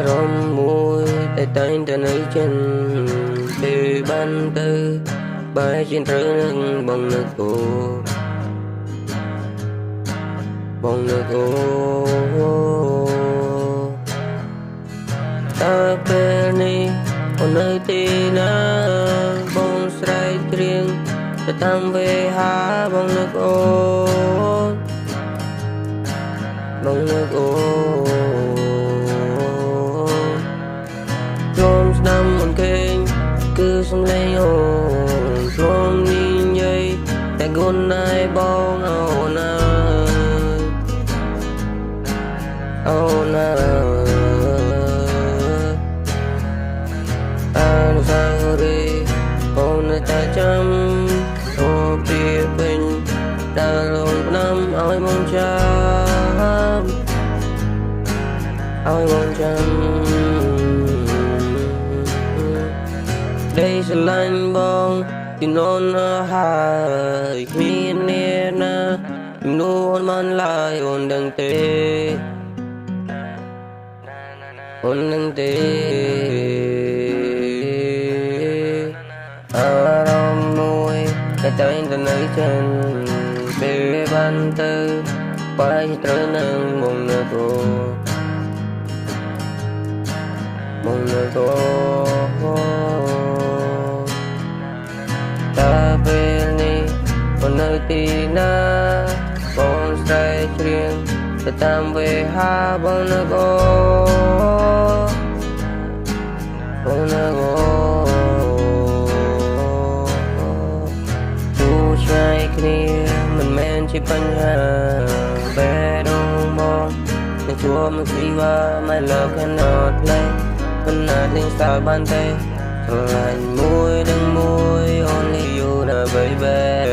rong môi tay tay ta nơi chân từ ban tư bay trên trời nâng bông nước cô bông nước cô ta bên đi còn nơi tin á bông sải riêng ta tam về há bông nước ô bông nước ô Rôm năm một kênh cứ sống lấy hồn Rôm nhìn dây tại gôn ai bông ồn ồn anh sao đi ồn ta chăm ô bia bình đã lộn năm ôi mong chăm ôi mong chăm đây sẽ lạnh bông thì non hai miền nè luôn man lại ôn đằng tê ôn đằng tê rong môi cái tay ta nơi chân bề ban tư quay trở nâng mong nở cô mong nở cô ta về đi còn nơi tin á bông sải riêng ta tam về ha bông nở cô bông nở cô tu trai kia mình men chỉ bánh hà về đông bông nên chúa mình chỉ va my love cannot play mình là linh sao bàn tay lạnh môi đừng môi only you na baby